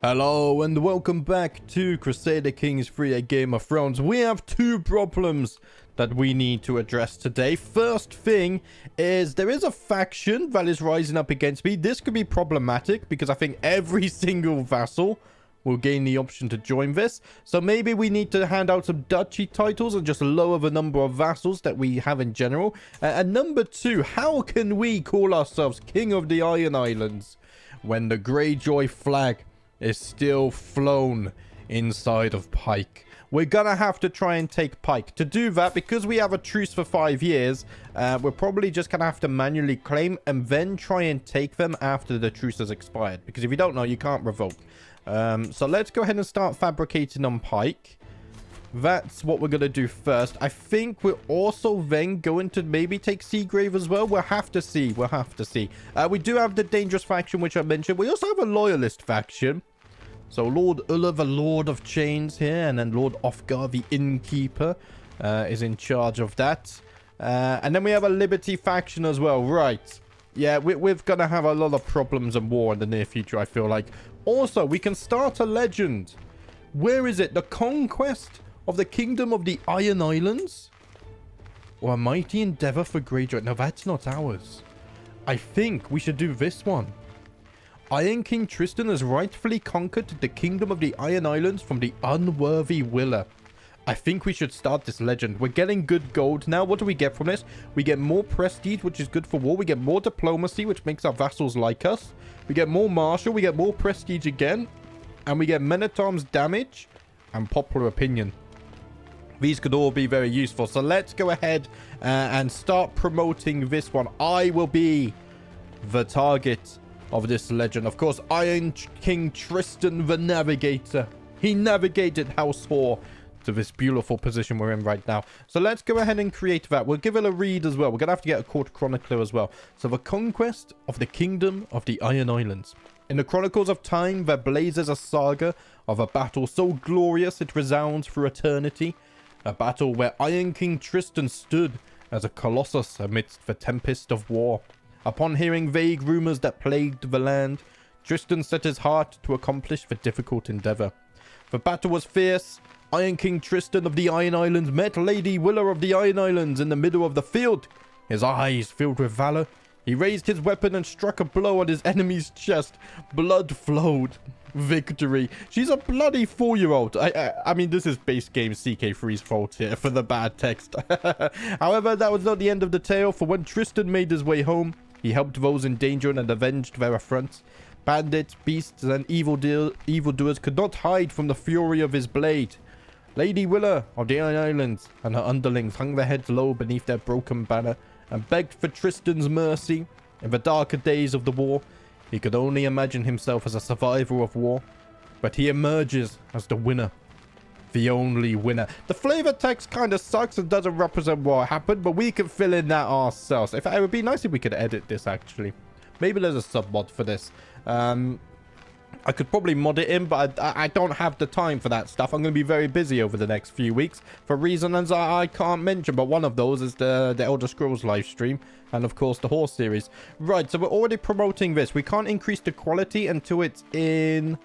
Hello and welcome back to Crusader Kings 3, a Game of Thrones. We have two problems that we need to address today. First thing is there is a faction that is rising up against me. This could be problematic because I think every single vassal will gain the option to join this. So maybe we need to hand out some duchy titles and just lower the number of vassals that we have in general. And number two, how can we call ourselves King of the Iron Islands when the Greyjoy flag is still flown inside of Pike? We're gonna have to try and take Pike. To do that, because we have a truce for 5 years, we're probably just gonna have to manually claim and then try and take them after the truce has expired, because if you don't know, you can't revoke. So let's go ahead and start fabricating on Pike. That's what we're going to do first. I think we're also then going to maybe take Seagrave as well. We'll have to see. We'll have to see. We do have the dangerous faction, which I mentioned. We also have a loyalist faction. So Lord Ulla, the Lord of Chains here, and then Lord Ofgar, the Innkeeper, is in charge of that. And then we have a Liberty faction as well. Right. Yeah, we're going to have a lot of problems and war in the near future, I feel like. Also, we can start a legend. Where is it? The Conquest of the Kingdom of the Iron Islands? Or a mighty endeavor for Greyjoy? No, that's not ours. I think we should do this one. Iron King Tristan has rightfully conquered the Kingdom of the Iron Islands from the unworthy Willa. I think we should start this legend. We're getting good gold now. What do we get from this? We get more prestige, which is good for war. We get more diplomacy, which makes our vassals like us. We get more martial. We get more prestige again. And we get men-at-arms damage and popular opinion. These could all be very useful. So let's go ahead and start promoting this one. I will be the target of this legend. Of course, Iron King Tristan the Navigator. He navigated House Hoare to this beautiful position we're in right now. So let's go ahead and create that. We'll give it a read as well. We're going to have to get a court chronicler as well. So the Conquest of the Kingdom of the Iron Islands. In the chronicles of time, there blazes a saga of a battle so glorious it resounds through eternity. A battle where Iron King Tristan stood as a colossus amidst the tempest of war. Upon hearing vague rumors that plagued the land, Tristan set his heart to accomplish the difficult endeavor. The battle was fierce. Iron King Tristan of the Iron Islands met Lady Willa of the Iron Islands in the middle of the field. His eyes filled with valor. He raised his weapon and struck a blow on his enemy's chest. Blood flowed. Victory. She's a bloody 4-year-old. I mean, this is base game CK3's fault here for the bad text. However, that was not the end of the tale, for when Tristan made his way home, he helped those in danger and avenged their affronts. Bandits, beasts, and evildoers could not hide from the fury of his blade. Lady Willa of the Iron Islands and her underlings hung their heads low beneath their broken banner and begged for Tristan's mercy. In the darker days of the war, he could only imagine himself as a survivor of war, but he emerges as the winner. The only winner. The flavor text kind of sucks and doesn't represent what happened, but we can fill in that ourselves. It would be nice if we could edit this, actually. Maybe there's a sub mod for this. I could probably mod it in, but I don't have the time for that stuff. I'm going to be very busy over the next few weeks for reasons I can't mention, but one of those is the Elder Scrolls live stream and, of course, the Horse series. Right, so we're already promoting this. We can't increase the quality until it's in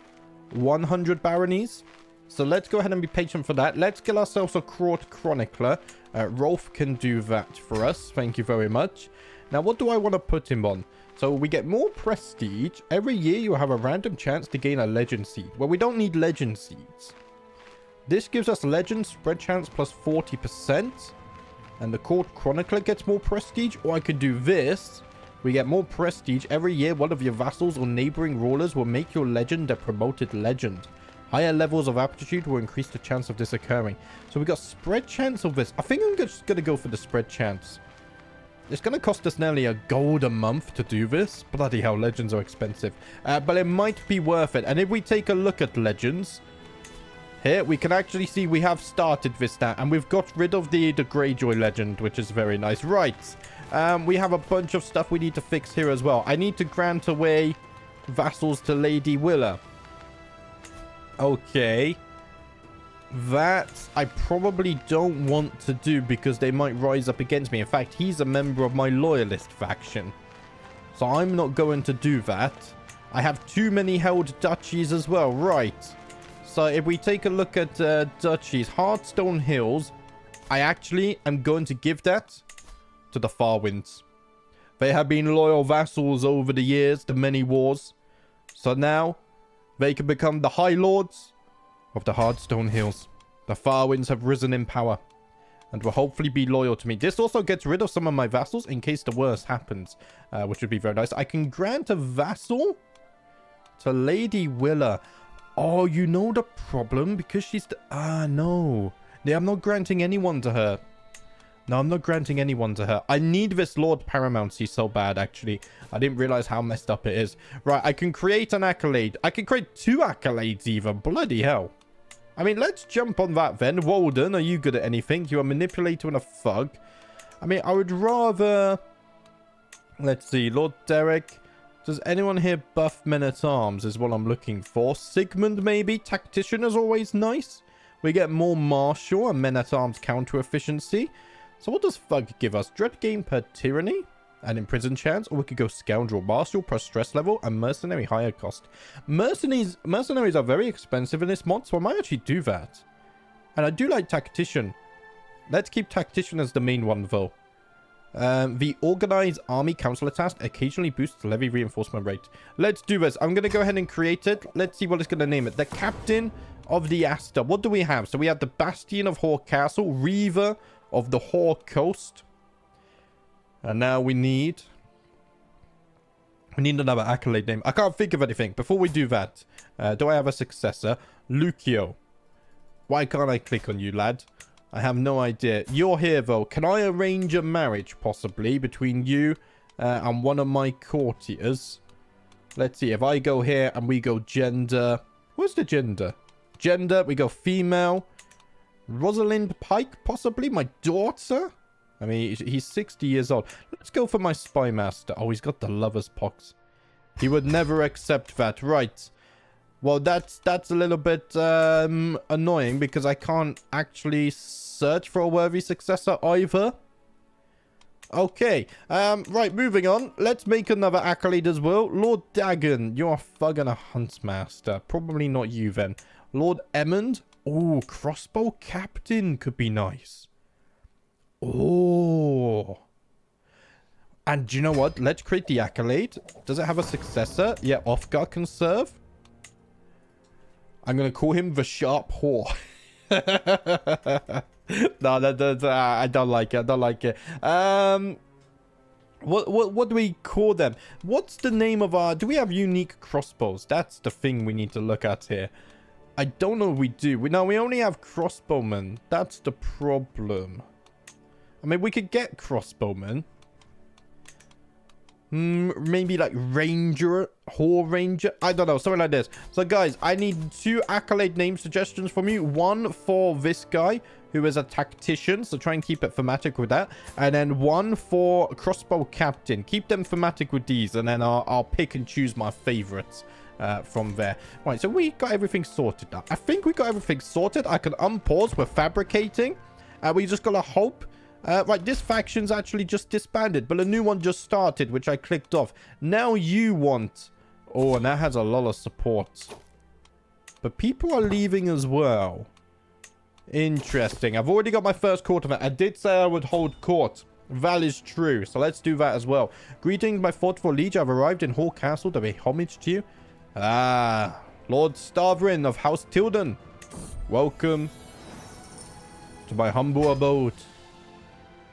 100 baronies. So let's go ahead and be patient for that. Let's get ourselves a court chronicler. Rolf can do that for us. Thank you very much. Now, what do I want to put him on? So we get more prestige. Every year you have a random chance to gain a legend seed. Well, we don't need legend seeds. This gives us legend spread chance plus 40%. And the court chronicler gets more prestige. Or I could do this. We get more prestige. Every year one of your vassals or neighboring rulers will make your legend a promoted legend. Higher levels of aptitude will increase the chance of this occurring. So we got spread chance of this. I think I'm just going to go for the spread chance. It's going to cost us nearly a gold a month to do this. Bloody hell, legends are expensive. But it might be worth it. And if we take a look at legends, here we can actually see we have started this now. And we've got rid of the Greyjoy legend, which is very nice. Right. We have a bunch of stuff we need to fix here as well. I need to grant away vassals to Lady Willa. Okay. That I probably don't want to do because they might rise up against me. In fact, he's a member of my loyalist faction. So I'm not going to do that. I have too many held duchies as well. Right. So if we take a look at duchies, Hearthstone Hills, I actually am going to give that to the Farwinds. They have been loyal vassals over the years, the many wars. So now they can become the High Lords of the Hearthstone Hills. The Farwinds have risen in power and will hopefully be loyal to me. This also gets rid of some of my vassals in case the worst happens, which would be very nice. I can grant a vassal to Lady Willa. Oh, you know the problem? Because she's the... no. Yeah, I'm not granting anyone to her. No, I'm not granting anyone to her. I need this Lord Paramountcy so bad, actually. I didn't realize how messed up it is. Right, I can create an accolade. I can create 2 accolades even. Bloody hell. I mean, let's jump on that then. Walden, are you good at anything? You're a manipulator and a thug. I mean, I would rather... Let's see. Lord Derek. Does anyone here buff men-at-arms is what I'm looking for. Sigmund, maybe? Tactician is always nice. We get more martial and men-at-arms counter efficiency. So what does Thug give us? Dread gain per tyranny and imprison chance, or we could go Scoundrel, martial plus stress level, and mercenary higher cost. Mercenaries are very expensive in this mod, so I might actually do that. And I do like Tactician. Let's keep Tactician as the main one though. The Organized Army Council Task occasionally boosts levy reinforcement rate. Let's do this. I'm going to go ahead and create it. Let's see what it's going to name it. The Captain of the Aster. What do we have? So we have the Bastion of Hoare Castle, Reaver of the Hoare Coast. And now we need another accolade name. I can't think of anything. Before we do that, do I have a successor? Lucio. Why can't I click on you, lad? I have no idea. You're here, though. Can I arrange a marriage, possibly, between you and one of my courtiers? Let's see. If I go here and we go gender... What's the gender? Gender, we go female. Rosalind Pike, possibly? My daughter? I mean, he's 60 years old. Let's go for my spy master. Oh, he's got the lover's pox. He would never accept that. Right. Well, that's a little bit annoying because I can't actually search for a worthy successor either. Okay. Right, moving on. Let's make another accolade as well. Lord Dagon, you're a thug and a huntsmaster. Probably not you then. Lord Emmond. Oh, crossbow captain could be nice. Oh. And do you know what? Let's create the accolade. Does it have a successor? Yeah, Othgar can serve. I'm going to call him the Sharp Whore. No, I don't like it. I don't like it. What do we call them? What's the name of our... Do we have unique crossbows? That's the thing we need to look at here. I don't know if we do. We only have crossbowmen. That's the problem. I mean, we could get crossbowmen. Maybe like Ranger, Hoare Ranger. I don't know, something like this. So guys, I need 2 accolade name suggestions from you. One for this guy who is a tactician, so try and keep it thematic with that. And then one for crossbow captain. Keep them thematic with these, and then I'll pick and choose my favorites from there. Right, so we got everything sorted now. I think we got everything sorted. I can unpause. We're fabricating. We just gotta hope. Right, this faction's actually just disbanded, but a new one just started, which I clicked off. Now you want... Oh, and that has a lot of support. But people are leaving as well. Interesting. I've already got my first court event. I did say I would hold court. That is true, so let's do that as well. Greetings, my thoughtful liege. I've arrived in Hoare Castle to pay homage to you. Ah, Lord Stavrin of House Tilden. Welcome to my humble abode.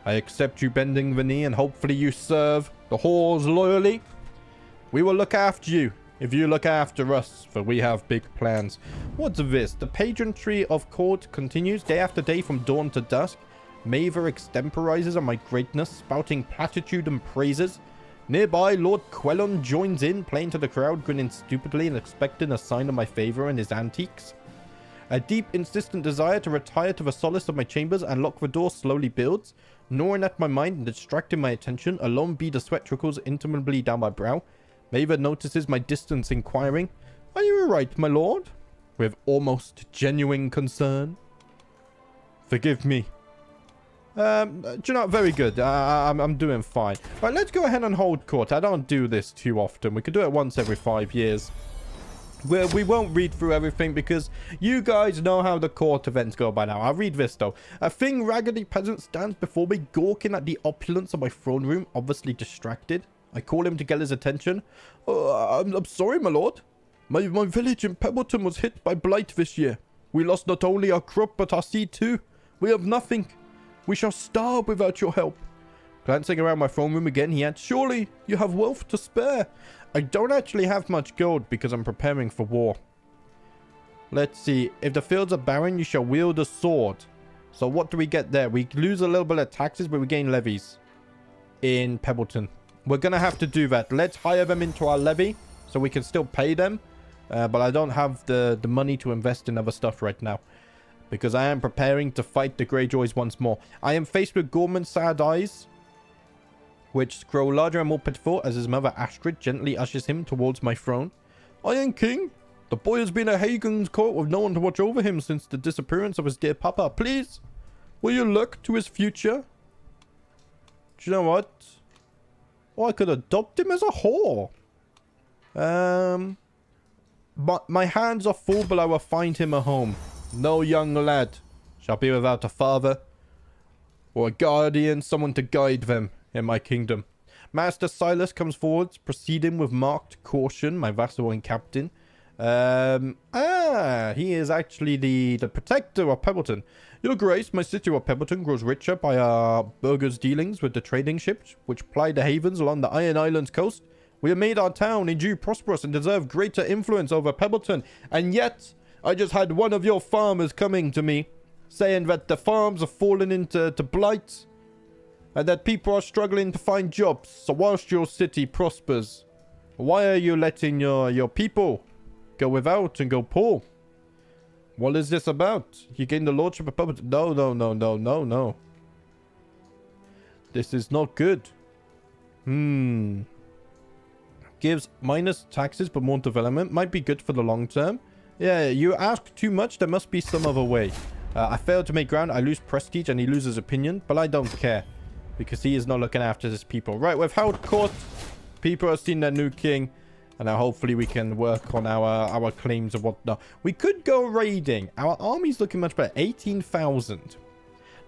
I accept you bending the knee, and hopefully you serve the Hoares loyally. We will look after you if you look after us, for we have big plans. What's this? The pageantry of court continues day after day from dawn to dusk. Maver extemporizes on my greatness, spouting platitude and praises. Nearby, Lord Quellon joins in, playing to the crowd, grinning stupidly and expecting a sign of my favor in his antiques. A deep, insistent desire to retire to the solace of my chambers and lock the door slowly builds, gnawing at my mind and distracting my attention. A lone bead of sweat trickles interminably down my brow. Maver notices my distance, inquiring, "Are you alright, my lord?" With almost genuine concern. "Forgive me. Do you know, very good. I'm doing fine. Right, let's go ahead and hold court. I don't do this too often. We could do it once every 5 years. We won't read through everything because you guys know how the court events go by now. I'll read this though. A thin raggedy peasant stands before me, gawking at the opulence of my throne room, obviously distracted. I call him to get his attention. I'm sorry, my lord. My village in Pebbleton was hit by blight this year. We lost not only our crop but our seed too. We have nothing. We shall starve without your help. Glancing around my throne room again, he adds, surely you have wealth to spare. I don't actually have much gold because I'm preparing for war. Let's see. If the fields are barren, you shall wield a sword. So what do we get there? We lose a little bit of taxes, but we gain levies in Pebbleton. We're going to have to do that. Let's hire them into our levy so we can still pay them. But I don't have the money to invest in other stuff right now, because I am preparing to fight the Greyjoys once more. I am faced with Gorman's sad eyes, which grow larger and more pitiful as his mother Astrid gently ushers him towards my throne. Iron King, the boy has been at Hagen's court with no one to watch over him since the disappearance of his dear papa. Please, will you look to his future? Do you know what? Oh, I could adopt him as a whore. But my hands are full, but I will find him a home. No young lad shall be without a father or a guardian, someone to guide them in my kingdom. Master Silas comes forward, proceeding with marked caution, my vassal and captain. He is actually the protector of Pebbleton. Your Grace, my city of Pebbleton grows richer by our burghers' dealings with the trading ships which ply the havens along the Iron Islands coast. We have made our town in due prosperous and deserve greater influence over Pebbleton. And yet, I just had one of your farmers coming to me, saying that the farms are falling into blight, and that people are struggling to find jobs. So whilst your city prospers, why are you letting your people go without and go poor? What is this about? You gain the lordship of Pebbleton. No. This is not good. Gives minus taxes but more development. Might be good for the long term. Yeah, you ask too much. There must be some other way. I fail to make ground. I lose prestige and he loses opinion. But I don't care, because he is not looking after his people. Right, we've held court. People have seen their new king. And now hopefully we can work on our claims and whatnot. We could go raiding. Our army's looking much better. 18,000.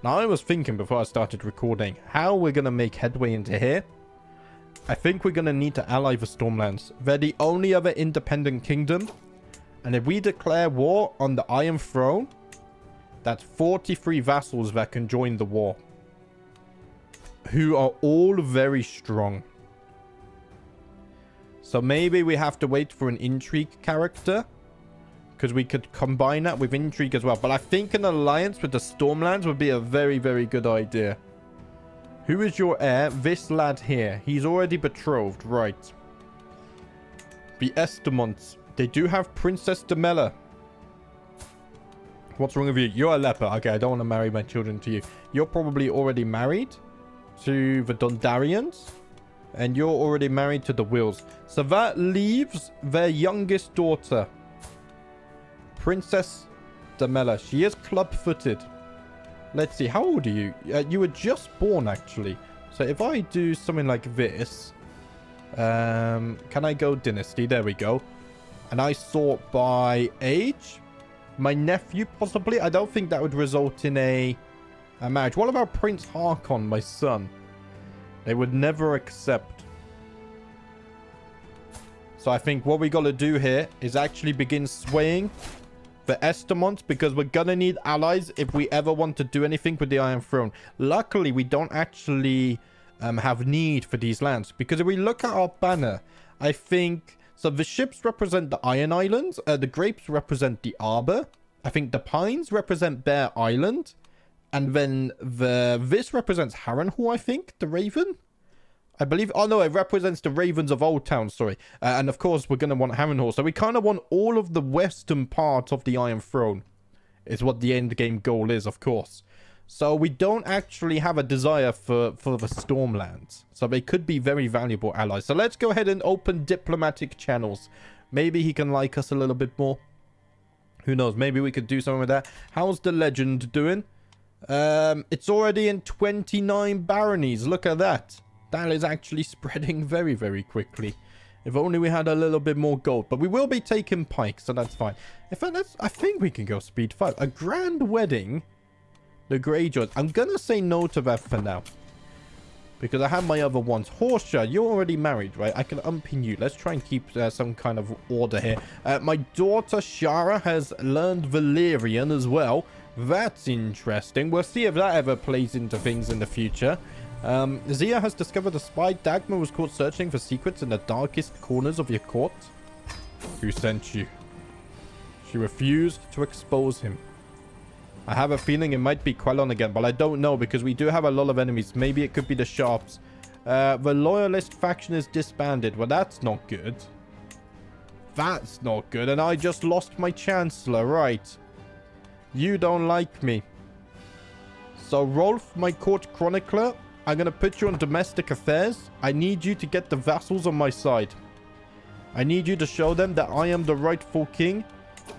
Now I was thinking before I started recording how we're going to make headway into here. I think we're going to need to ally the Stormlands. They're the only other independent kingdom. And if we declare war on the Iron Throne, that's 43 vassals that can join the war, who are all very strong. So maybe we have to wait for an intrigue character, because we could combine that with intrigue as well. But I think an alliance with the Stormlands would be a very, very good idea. Who is your heir? This lad here. He's already betrothed. Right. The Estemonts. They do have Princess Demella. What's wrong with you? You're a leper. Okay, I don't want to marry my children to you. You're probably already married to the Dondarians. And you're already married to the Wills. So that leaves their youngest daughter, Princess Demella. She is club-footed. Let's see. How old are you? You were just born, actually. So if I do something like this, can I go dynasty? There we go. And I sort by age. My nephew, possibly. I don't think that would result in a marriage. What about Prince Harkon, my son? They would never accept. So I think what we got to do here is actually begin swaying the Estemonts, because we're going to need allies if we ever want to do anything with the Iron Throne. Luckily, we don't actually have need for these lands, because if we look at our banner, I think... So the ships represent the Iron Islands, the grapes represent the Arbor, I think the pines represent Bear Island, and then this represents Harrenhal, I think, the Raven. I believe... Oh, no, it represents the Ravens of Old Town, sorry. And, of course, we're going to want Harrenhal. So we kind of want all of the western part of the Iron Throne. Is what the end game goal is, of course. So we don't actually have a desire for the Stormlands. So they could be very valuable allies. So let's go ahead and open diplomatic channels. Maybe he can like us a little bit more. Who knows? Maybe we could do something with that. How's the legend doing? It's already in 29 baronies. Look at that. That is actually spreading very, very quickly. If only we had a little bit more gold. But we will be taking pikes, so that's fine. In fact, I think we can go speed 5. A grand wedding. The Greyjoys. I'm going to say no to that for now. Because I have my other ones. Horsha, you're already married, right? I can unpin you. Let's try and keep some kind of order here. My daughter, Shara, has learned Valyrian as well. That's interesting. We'll see if that ever plays into things in the future. Zia has discovered a spy. Dagmar was caught searching for secrets in the darkest corners of your court. Who sent you? She refused to expose him. I have a feeling it might be Quellon again, but I don't know because we do have a lot of enemies. Maybe it could be the Sharps. The Loyalist faction is disbanded. Well, that's not good. That's not good. And I just lost my Chancellor, right? You don't like me. So, Rolf, my court chronicler, I'm going to put you on domestic affairs. I need you to get the vassals on my side. I need you to show them that I am the rightful king.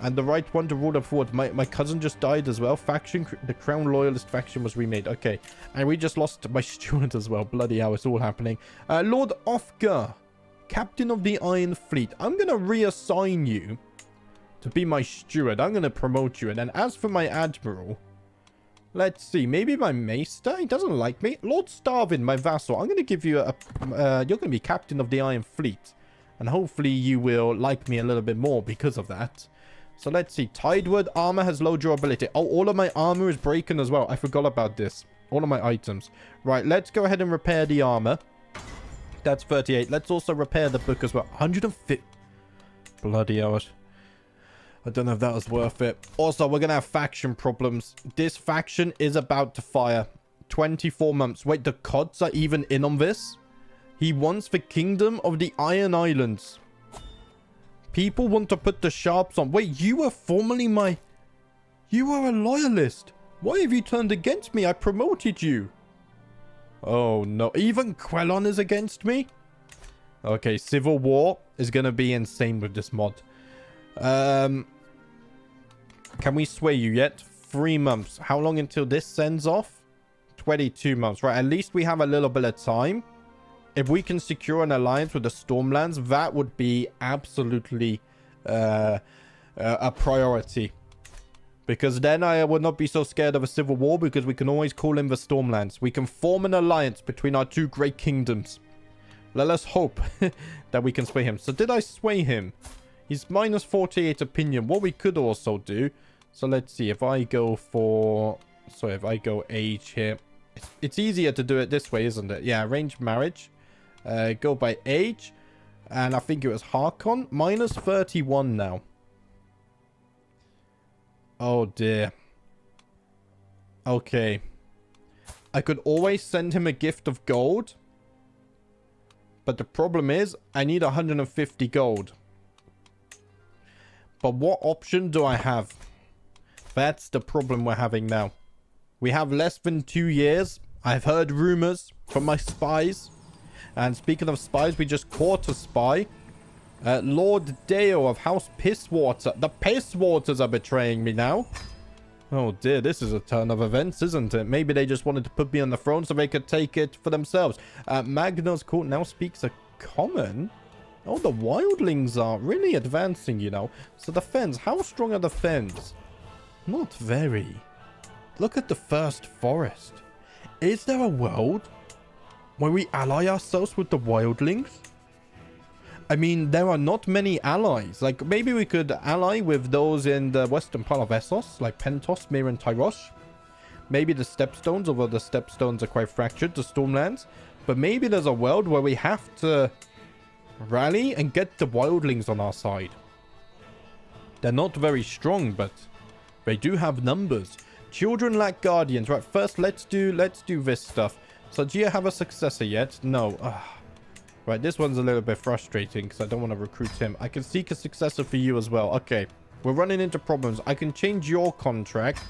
And the right one to rule them forward. My cousin just died as well. Faction, the Crown Loyalist faction was remade. Okay. And we just lost my steward as well. Bloody hell, it's all happening. Lord Ofgar, Captain of the Iron Fleet. I'm going to reassign you to be my steward. I'm going to promote you. And then as for my admiral, let's see. Maybe my maester? He doesn't like me. Lord Starvin, my vassal. I'm going to give you a... you're going to be Captain of the Iron Fleet. And hopefully you will like me a little bit more because of that. So let's see. Tidewood armor has low durability. Oh, all of my armor is breaking as well. I forgot about this. All of my items. Right, let's go ahead and repair the armor. That's 38. Let's also repair the book as well. 150. Bloody hell. I don't know if that was worth it. Also, we're going to have faction problems. This faction is about to fire. 24 months. Wait, the Cods are even in on this? He wants the Kingdom of the Iron Islands. People want to put the Sharps on. Wait, you were formerly my... You were a loyalist. Why have you turned against me? I promoted you. Oh, no. Even Quellon is against me? Okay, Civil War is going to be insane with this mod. Can we sway you yet? 3 months. How long until this sends off? 22 months. Right, at least we have a little bit of time. If we can secure an alliance with the Stormlands, that would be absolutely a priority. Because then I would not be so scared of a civil war because we can always call in the Stormlands. We can form an alliance between our two great kingdoms. Let us hope that we can sway him. So did I sway him? He's minus 48 opinion. What we could also do... So let's see. If I go for... Sorry, if I go age here. It's easier to do it this way, isn't it? Yeah, arranged marriage. Go by age. And I think it was Harkon. Minus 31 now. Oh dear. Okay. I could always send him a gift of gold. But the problem is, I need 150 gold. But what option do I have? That's the problem we're having now. We have less than 2 years. I've heard rumors from my spies. And speaking of spies, we just caught a spy. Lord Dale of House Pisswater. The Pisswaters are betraying me now. Oh dear, this is a turn of events, isn't it? Maybe they just wanted to put me on the throne so they could take it for themselves. Magnus Court now speaks a common. Oh, the wildlings are really advancing, you know. So the Fens, how strong are the Fens? Not very. Look at the first forest. Is there a world where we ally ourselves with the wildlings? I mean, there are not many allies. Like, maybe we could ally with those in the western part of Essos, like Pentos, Mir, and Tyrosh. Maybe the Stepstones, although the Stepstones are quite fractured, the Stormlands. But maybe there's a world where we have to rally and get the wildlings on our side. They're not very strong, but they do have numbers. Children lack guardians. Right, first let's do this stuff. So do you have a successor yet? No. Right, this one's a little bit frustrating because I don't want to recruit him. I can seek a successor for you as well. Okay, we're running into problems. I can change your contract.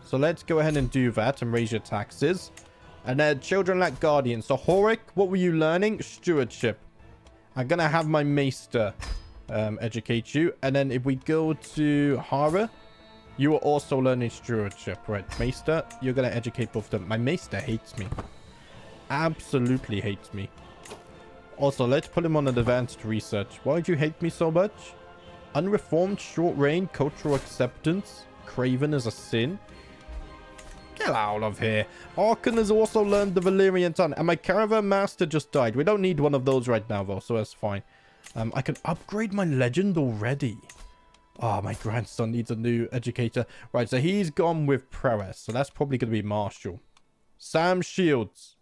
So let's go ahead and do that and raise your taxes. And then children lack guardians. So Horik, what were you learning? Stewardship. I'm going to have my maester educate you. And then if we go to Hara, You are also learning stewardship, right? Maester, you're going to educate both of them. My Maester hates me. Absolutely hates me. Also, let's put him on an advanced research. Why do you hate me so much? Unreformed, short reign, cultural acceptance. Craven is a sin. Get out of here. Harken has also learned the Valyrian tongue. And my caravan master just died. We don't need one of those right now, though, so that's fine. I can upgrade my legend already. Oh, my grandson needs a new educator. Right, so he's gone with prowess. So that's probably going to be Marshall. Sam Shields.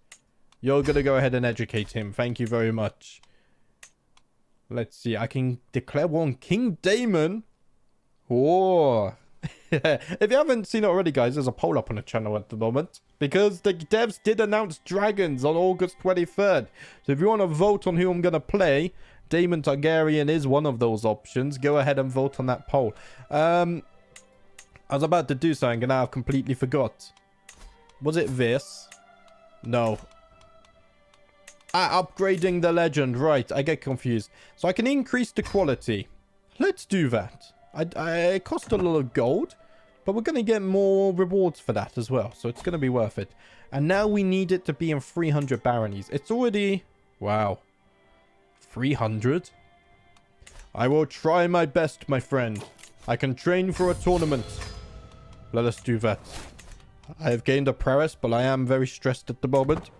You're going to go ahead and educate him. Thank you very much. Let's see. I can declare war on King Daemon. Oh. If you haven't seen it already, guys, there's a poll up on the channel at the moment. Because the devs did announce dragons on August 23rd. So if you want to vote on who I'm going to play, Daemon Targaryen is one of those options. Go ahead and vote on that poll. I was about to do something and now I've completely forgot. Was it this? No. Upgrading the legend. Right, I get confused. So I can increase the quality. Let's do that. It cost a lot of gold, but we're going to get more rewards for that as well. So it's going to be worth it. And now we need it to be in 300 baronies. It's already... Wow. 300? I will try my best, my friend. I can train for a tournament. Let us do that. I have gained a prowess, but I am very stressed at the moment.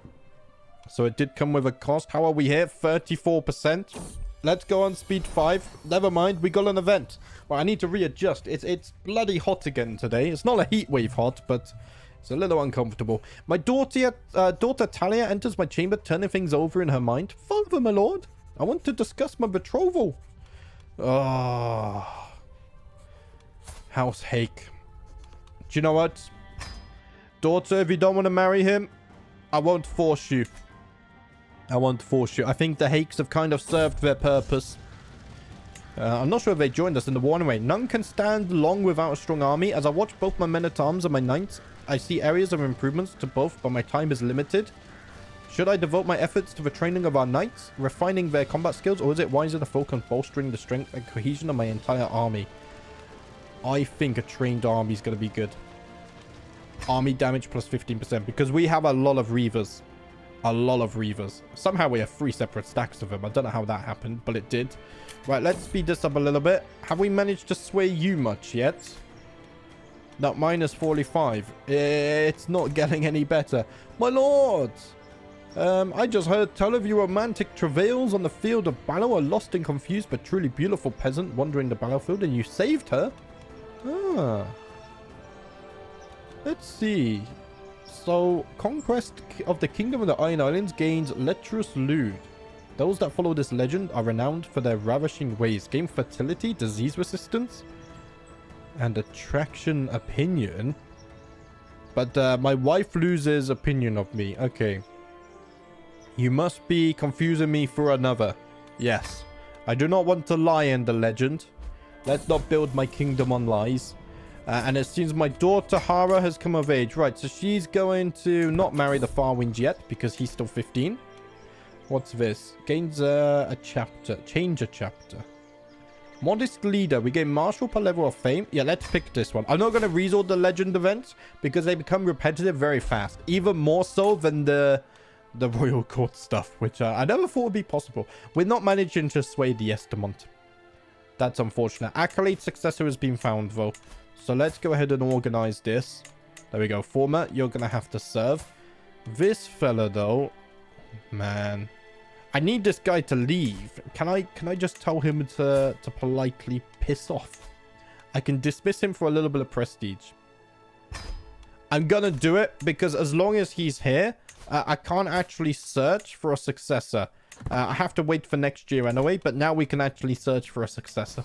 So it did come with a cost. How are we here? 34%. Let's go on speed 5. Never mind, we got an event. Well, I need to readjust. It's bloody hot again today. It's not a heat wave hot, but it's a little uncomfortable. My daughter Talia enters my chamber, turning things over in her mind. Father, my lord, I want to discuss my betrothal. Oh. House Hake. Do you know what? Daughter, if you don't want to marry him, I won't force you. I won't force you. I think the Hakes have kind of served their purpose. I'm not sure if they joined us in the war anyway. None can stand long without a strong army. As I watch both my men-at-arms and my knights, I see areas of improvements to both, but my time is limited. Should I devote my efforts to the training of our knights, refining their combat skills, or is it wiser to focus on bolstering the strength and cohesion of my entire army? I think a trained army is going to be good. Army damage plus 15%, because we have a lot of Reavers. A lot of Reavers. Somehow we have 3 separate stacks of them. I don't know how that happened, but it did. Right, let's speed this up a little bit. Have we managed to sway you much yet? No, minus 45. It's not getting any better. My lord! I just heard tell of your romantic travails on the field of battle. A lost and confused but truly beautiful peasant wandering the battlefield, and you saved her? Ah. Let's see. So, conquest of the Kingdom of the Iron Islands gains lecherous lewd. Those that follow this legend are renowned for their ravishing ways. Gain fertility, disease resistance, and attraction opinion. But my wife loses opinion of me. Okay. You must be confusing me for another. Yes. I do not want to lie in the legend. Let's not build my kingdom on lies. And it seems my daughter Hara has come of age. Right, so she's going to not marry the Farwind yet because he's still 15. What's this? Gains a chapter. Change a chapter. Modest leader. We gain martial per level of fame. Yeah, let's pick this one. I'm not going to resort the legend events because they become repetitive very fast. Even more so than the royal court stuff, which I never thought would be possible. We're not managing to sway the Estamont. That's unfortunate. Accolade successor has been found, though. So let's go ahead and organize this. There we go. Former, you're going to have to serve. This fella, though. Man. I need this guy to leave. Can I just tell him to politely piss off? I can dismiss him for a little bit of prestige. I'm going to do it because as long as he's here, I can't actually search for a successor. I have to wait for next year anyway, but now we can actually search for a successor.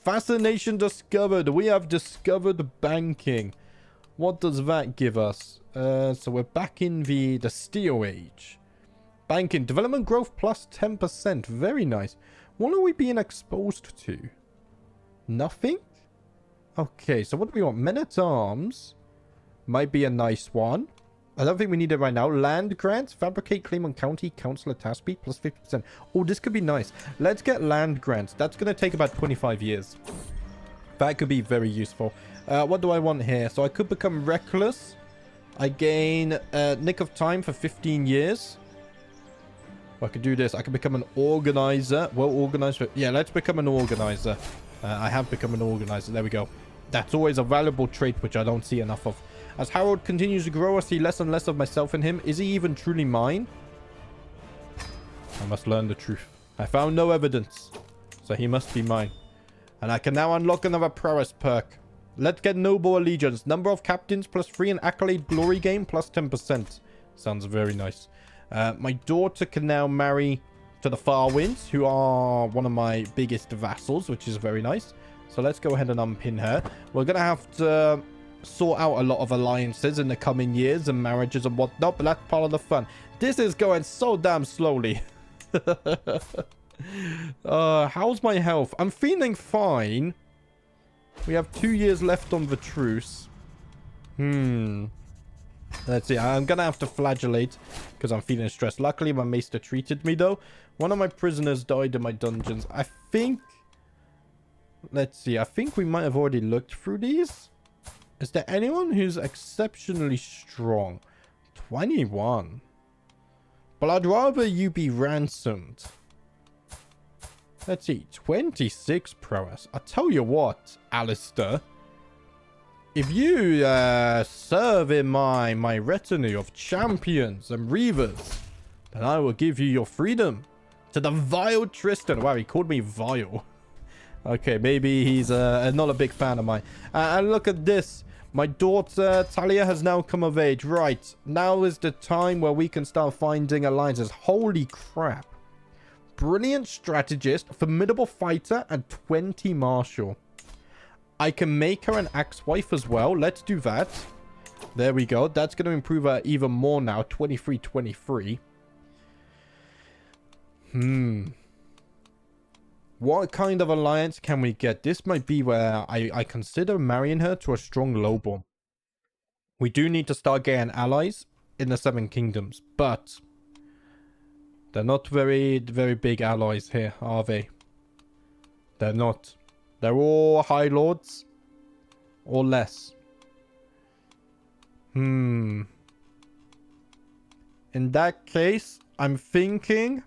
Fascination discovered. We have discovered banking. What does that give us? So we're back in the Steel Age. Banking. Development growth plus 10%. Very nice. What are we being exposed to? Nothing? Okay, so what do we want? Men-at-Arms. Might be a nice one. I don't think we need it right now. Land grants. Fabricate claim on county councillor task speed plus 50%. Oh, this could be nice. Let's get land grants. That's going to take about 25 years. That could be very useful. What do I want here? So I could become reckless. I gain nick of time for 15 years. I could do this. I could become an organizer. Well organized. Yeah, let's become an organizer. I have become an organizer. There we go. That's always a valuable trait, which I don't see enough of. As Harold continues to grow, I see less and less of myself in him. Is he even truly mine? I must learn the truth. I found no evidence, so he must be mine. And I can now unlock another prowess perk. Let's get noble allegiance. Number of captains plus 3 and accolade glory gain plus 10%. Sounds very nice. My daughter can now marry to the Farwinds, who are one of my biggest vassals, which is very nice. So let's go ahead and unpin her. We're going to have to sort out a lot of alliances in the coming years and marriages and whatnot, but that's part of the fun. This is going so damn slowly. How's my health? I'm feeling fine. We have 2 years left on the truce. Let's see. I'm going to have to flagellate because I'm feeling stressed. Luckily, my maester treated me, though. One of my prisoners died in my dungeons. I think... Let's see. I think we might have already looked through these. Is there anyone who's exceptionally strong? 21. But I'd rather you be ransomed. Let's see. 26 prowess. I'll tell you what, Alistair. If you serve in my retinue of champions and reavers, then I will give you your freedom. To the vile Tristan. Wow, he called me vile. Okay, maybe he's not a big fan of mine. And look at this. My daughter, Talia, has now come of age. Right. Now is the time where we can start finding alliances. Holy crap. Brilliant strategist, formidable fighter, and 20 martial. I can make her an axe wife as well. Let's do that. There we go. That's going to improve her even more now. 23. What kind of alliance can we get? This might be where I consider marrying her to a strong lowborn. We do need to start getting allies in the Seven Kingdoms, but they're not very big allies here, are they? They're not. They're all high lords or less. In that case, I'm thinking...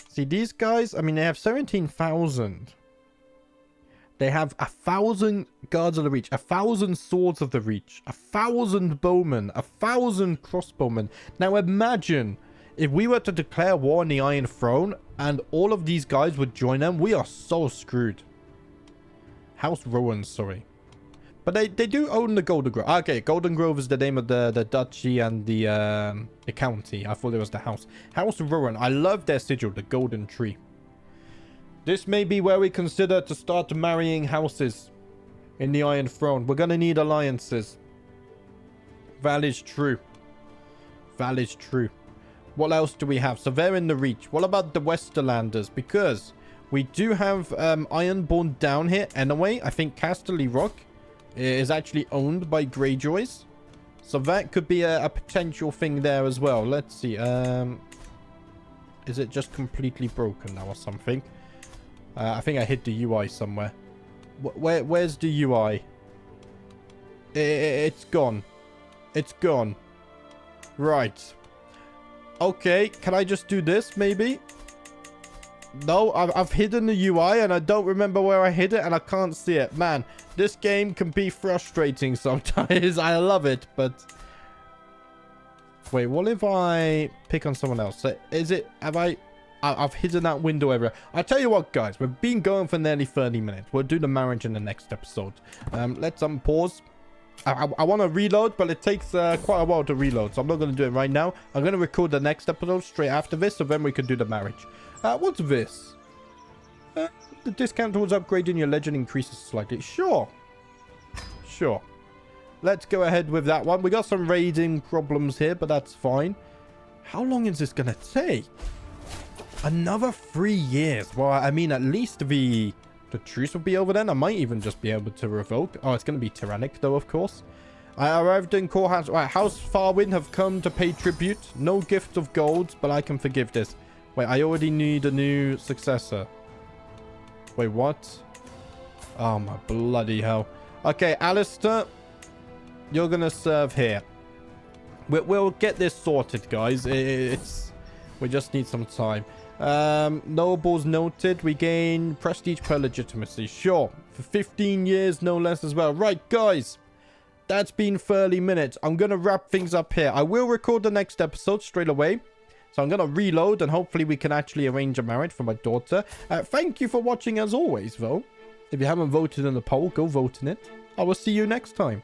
See, these guys, I mean, they have 17,000. They have 1,000 guards of the reach, 1,000 swords of the reach, 1,000 bowmen, 1,000 crossbowmen. Now imagine if we were to declare war on the Iron Throne and all of these guys would join them. We are so screwed. House Rowan, sorry. But they do own the Golden Grove. Okay, Golden Grove is the name of the duchy and the county. I thought it was the house. House Rowan. I love their sigil, the golden tree. This may be where we consider to start marrying houses in the Iron Throne. We're going to need alliances. That is true. That is true. What else do we have? So they're in the reach. What about the Westerlanders? Because we do have Ironborn down here anyway. I think Casterly Rock is actually owned by Greyjoys. So that could be a potential thing there as well. Let's see. Is it just completely broken now or something? I think I hit the UI somewhere. Where's the UI? It's gone. It's gone. Right. Okay. Can I just do this maybe? No, I've hidden the UI and I don't remember where I hid it and I can't see it. Man, this game can be frustrating sometimes. I love it, but... Wait, what if I pick on someone else? Is it... I've hidden that window everywhere. I'll tell you what, guys. We've been going for nearly 30 minutes. We'll do the marriage in the next episode. Let's unpause. I want to reload, but it takes quite a while to reload, so I'm not going to do it right now. I'm going to record the next episode straight after this, so then we can do the marriage. What's this? The discount towards upgrading your legend increases slightly. Sure. Sure. Let's go ahead with that one. We got some raiding problems here, but that's fine. How long is this going to take? Another 3 years. Well, I mean, at least the truce will be over then. I might even just be able to revoke. Oh, it's going to be tyrannic, though, of course. I arrived in Courthouse. Right, House Farwind have come to pay tribute. No gift of gold, but I can forgive this. Wait, I already need a new successor. Wait, what? Oh, my bloody hell. Okay, Alistair, you're going to serve here. We'll get this sorted, guys. We just need some time. Nobles noted. We gain prestige per legitimacy. Sure. For 15 years, no less as well. Right, guys. That's been 30 minutes. I'm going to wrap things up here. I will record the next episode straight away. So I'm going to reload and hopefully we can actually arrange a marriage for my daughter. Thank you for watching as always, though. If you haven't voted in the poll, go vote in it. I will see you next time.